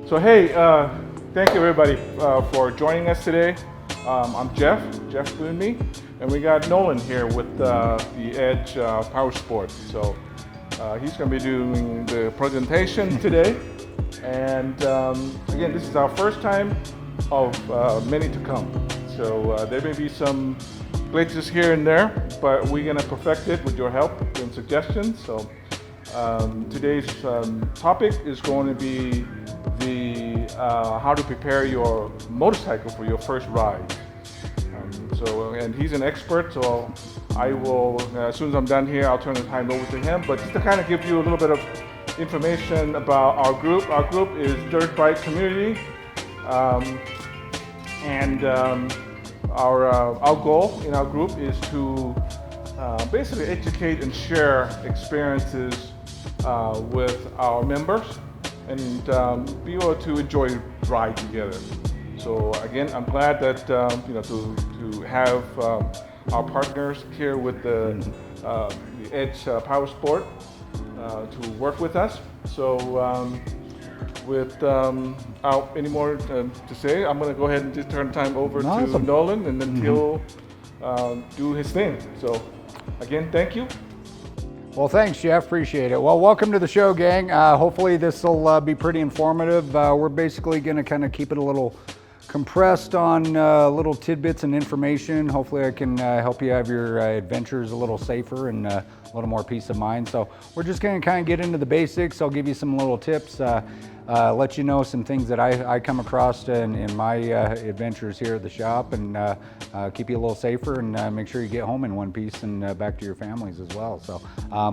So hey, thank you everybody for joining us today. I'm Jeff Boonme, and we got Nolan here with the Edge Power Sport. So he's going to be doing the presentation today. And again, this is our first time of many to come. So there may be some glitches here and there, but we're going to perfect it with your help and suggestions. So today's topic is going to be how to prepare your motorcycle for your first ride. And he's an expert, so I will, as soon as I'm done here, I'll turn the time over to him. But just to kind of give you a little bit of information about our group. Our group is Dirt Bike Community, and our goal in our group is to basically educate and share experiences with our members and be able to enjoy ride together. So again, I'm glad that to have our partners here with the Edge Power Sport to work with us. So without any more to say, I'm going to go ahead and just turn the time over to Nolan, and then he'll do his thing. So again, thank you. Well, thanks, Jeff. Appreciate it. Well, welcome to the show, gang. Hopefully this will be pretty informative. We're basically going to kind of keep it a little compressed on little tidbits and information. Hopefully I can help you have your adventures a little safer and a little more peace of mind. So we're just going to kind of get into the basics. I'll give you some little tips, let you know some things that I come across in my adventures here at the shop, and keep you a little safer and make sure you get home in one piece and back to your families as well. So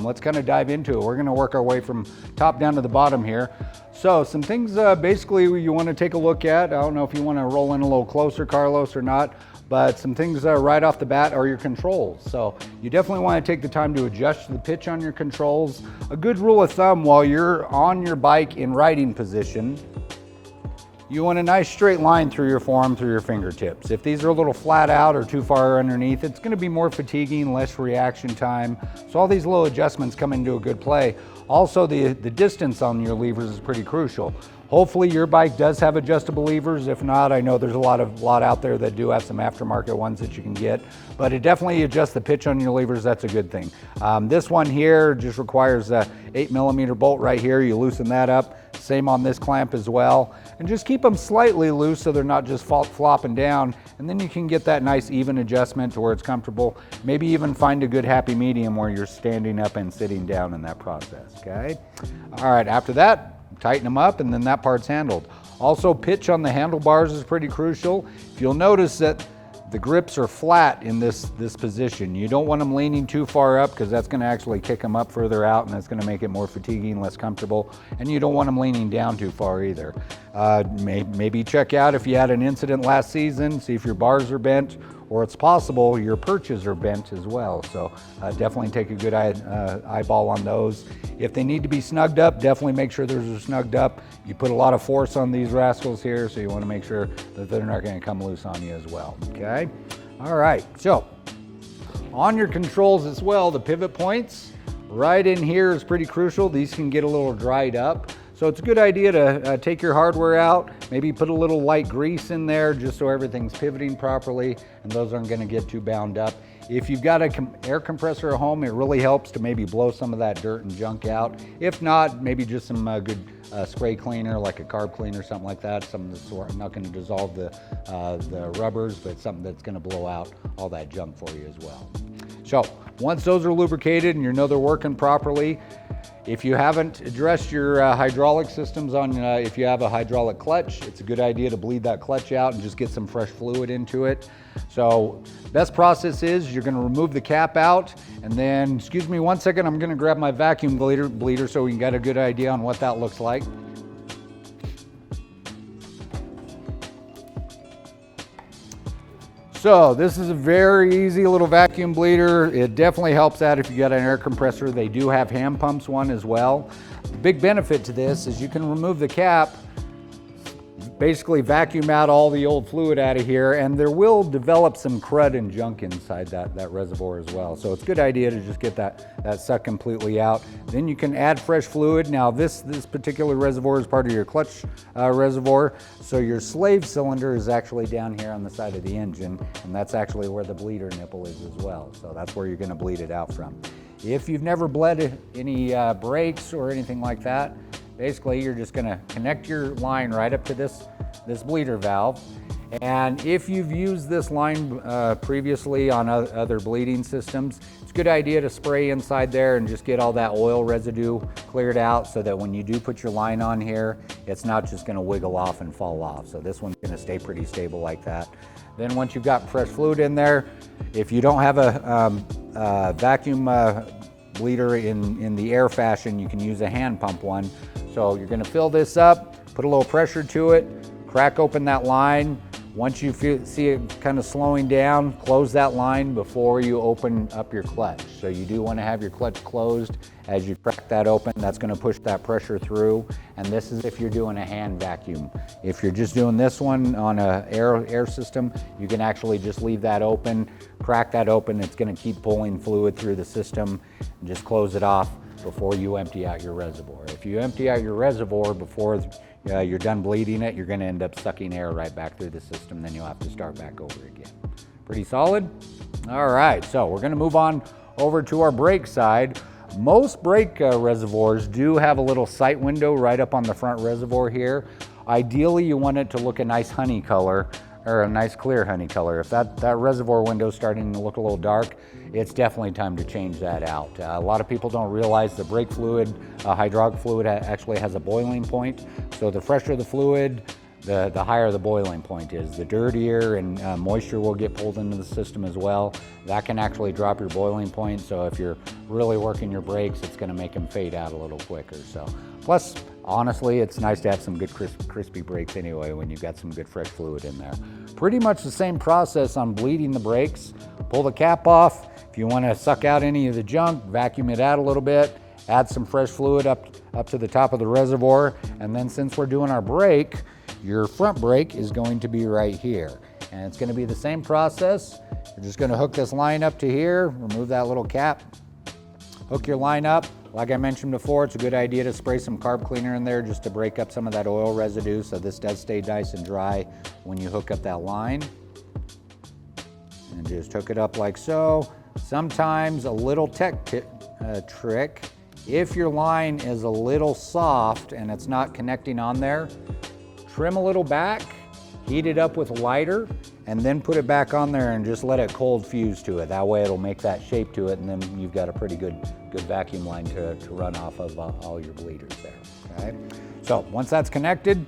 let's kind of dive into it. We're going to work our way from top down to the bottom here. So some things basically you want to take a look at. I don't know if you want to roll in a little closer, Carlos, or not, but some things right off the bat are your controls. So you definitely want to take the time to adjust the pitch on your controls. A good rule of thumb while you're on your bike in riding position, you want a nice straight line through your forearm, through your fingertips. If these are a little flat out or too far underneath, it's going to be more fatiguing, less reaction time. So all these little adjustments come into a good play. Also, the distance on your levers is pretty crucial. Hopefully your bike does have adjustable levers. If not, I know there's a lot out there that do have some aftermarket ones that you can get, but it definitely adjusts the pitch on your levers. That's a good thing. This one here just requires a 8mm bolt right here. You loosen that up. Same on this clamp as well. And just keep them slightly loose so they're not just flopping down. And then you can get that nice even adjustment to where it's comfortable. Maybe even find a good happy medium where you're standing up and sitting down in that process, okay? All right, after that, tighten them up, and then that part's handled. Also, pitch on the handlebars is pretty crucial. If you'll notice that the grips are flat in this position. You don't want them leaning too far up because that's going to actually kick them up further out, and that's going to make it more fatiguing, less comfortable. And you don't want them leaning down too far either. Maybe check out if you had an incident last season, see if your bars are bent, or it's possible your perches are bent as well. So definitely take a good eyeball on those. If they need to be snugged up, definitely make sure those are snugged up. You put a lot of force on these rascals here, so you want to make sure that they're not going to come loose on you as well, okay? All right, so on your controls as well, the pivot points right in here is pretty crucial. These can get a little dried up. So it's a good idea to take your hardware out, maybe put a little light grease in there just so everything's pivoting properly and those aren't going to get too bound up. If you've got an air compressor at home, it really helps to maybe blow some of that dirt and junk out. If not, maybe just some good spray cleaner, like a carb cleaner, something like that. Something that's not going to dissolve the rubbers, but something that's going to blow out all that junk for you as well. So once those are lubricated and you know they're working properly, if you haven't addressed your hydraulic systems on, if you have a hydraulic clutch, it's a good idea to bleed that clutch out and just get some fresh fluid into it. So best process is you're gonna remove the cap out, and then, excuse me one second, I'm gonna grab my vacuum bleeder so we can get a good idea on what that looks like. So this is a very easy little vacuum bleeder. It definitely helps out if you got an air compressor. They do have hand pumps one as well. The big benefit to this is you can remove the cap basically vacuum out all the old fluid out of here, and there will develop some crud and junk inside that reservoir as well. So it's a good idea to just get that sucked completely out. Then you can add fresh fluid. Now this particular reservoir is part of your clutch reservoir, so your slave cylinder is actually down here on the side of the engine, and that's actually where the bleeder nipple is as well. So that's where you're going to bleed it out from. If you've never bled any brakes or anything like that, basically you're just going to connect your line right up to this bleeder valve. And if you've used this line previously on other bleeding systems, it's a good idea to spray inside there and just get all that oil residue cleared out, so that when you do put your line on here, it's not just going to wiggle off and fall off. So this one's going to stay pretty stable like that. Then once you've got fresh fluid in there, if you don't have a vacuum bleeder in the air fashion, you can use a hand pump one. So you're going to fill this up, put a little pressure to it, crack open that line. Once you see it kind of slowing down, close that line before you open up your clutch. So you do want to have your clutch closed as you crack that open. That's going to push that pressure through. And this is if you're doing a hand vacuum. If you're just doing this one on an air system, you can actually just leave that open, crack that open. It's going to keep pulling fluid through the system, and just close it off before you empty out your reservoir. If you empty out your reservoir before you're done bleeding it, you're going to end up sucking air right back through the system. Then you'll have to start back over again. Pretty solid? All right, so we're going to move on over to our brake side. Most brake reservoirs do have a little sight window right up on the front reservoir here. Ideally, you want it to look a nice honey color, or a nice clear honey color. If that reservoir window is starting to look a little dark, it's definitely time to change that out. A lot of people don't realize the brake fluid, hydraulic fluid actually has a boiling point. So the fresher the fluid, the higher the boiling point is. The dirtier and moisture will get pulled into the system as well. That can actually drop your boiling point. So if you're really working your brakes, it's going to make them fade out a little quicker. So plus, honestly, it's nice to have some good crispy brakes anyway when you've got some good fresh fluid in there. Pretty much the same process on bleeding the brakes. Pull the cap off. If you want to suck out any of the junk, vacuum it out a little bit, add some fresh fluid up to the top of the reservoir. And then since we're doing our brake, your front brake is going to be right here. And it's going to be the same process. You're just going to hook this line up to here, remove that little cap, hook your line up. Like I mentioned before, it's a good idea to spray some carb cleaner in there just to break up some of that oil residue, so this does stay nice and dry when you hook up that line. And just hook it up like so. Sometimes a little tech trick, if your line is a little soft and it's not connecting on there, trim a little back, heat it up with a lighter, and then put it back on there and just let it cold fuse to it. That way it'll make that shape to it, and then you've got a pretty good vacuum line to run off of all your bleeders there, okay? So once that's connected,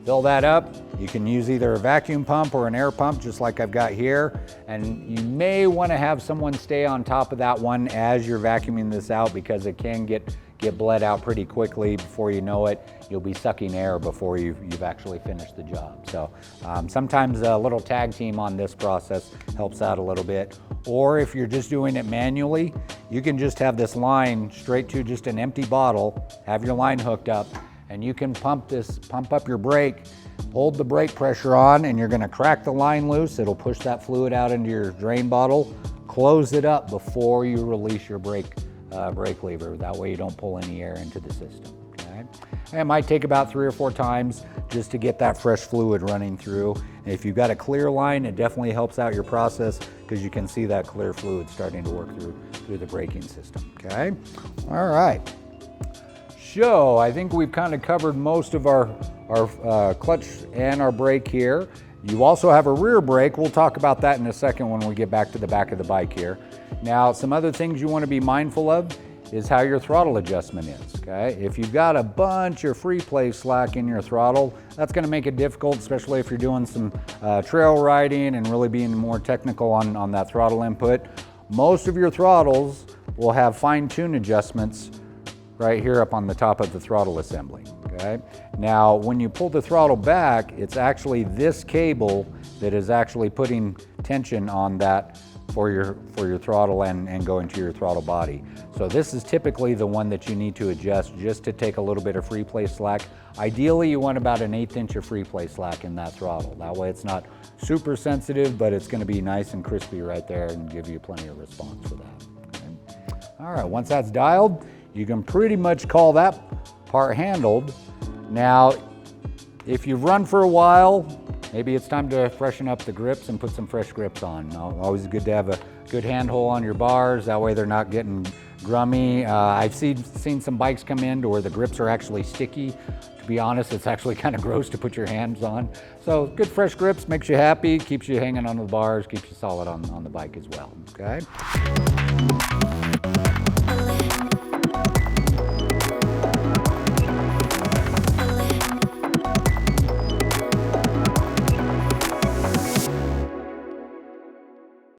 fill that up. You can use either a vacuum pump or an air pump, just like I've got here. And you may want to have someone stay on top of that one as you're vacuuming this out, because it can get bled out pretty quickly. Before you know it, you'll be sucking air before you've actually finished the job. So sometimes a little tag team on this process helps out a little bit. Or if you're just doing it manually, you can just have this line straight to just an empty bottle, have your line hooked up, and you can pump up your brake, hold the brake pressure on, and you're going to crack the line loose. It'll push that fluid out into your drain bottle. Close it up before you release your brake lever. That way you don't pull any air into the system. Okay? And it might take about 3 or 4 times just to get that fresh fluid running through. And if you've got a clear line, it definitely helps out your process, because you can see that clear fluid starting to work through the braking system. Okay? All right. So I think we've kind of covered most of our clutch and our brake here. You also have a rear brake. We'll talk about that in a second when we get back to the back of the bike here. Now, some other things you want to be mindful of is how your throttle adjustment is, okay? If you've got a bunch of free play slack in your throttle, that's going to make it difficult, especially if you're doing some trail riding and really being more technical on that throttle input. Most of your throttles will have fine-tune adjustments right here up on the top of the throttle assembly, okay? Now, when you pull the throttle back, it's actually this cable that is actually putting tension on that for your throttle and going to your throttle body. So this is typically the one that you need to adjust just to take a little bit of free play slack. Ideally, you want about an 1/8 inch of free play slack in that throttle. That way it's not super sensitive, but it's gonna be nice and crispy right there and give you plenty of response for that. Okay. All right, once that's dialed, you can pretty much call that part handled. Now, if you've run for a while, maybe it's time to freshen up the grips and put some fresh grips on. Always good to have a good handhold on your bars. That way they're not getting grummy. I've seen some bikes come in to where the grips are actually sticky. To be honest, it's actually kind of gross to put your hands on. So good fresh grips makes you happy, keeps you hanging on the bars, keeps you solid on the bike as well, okay?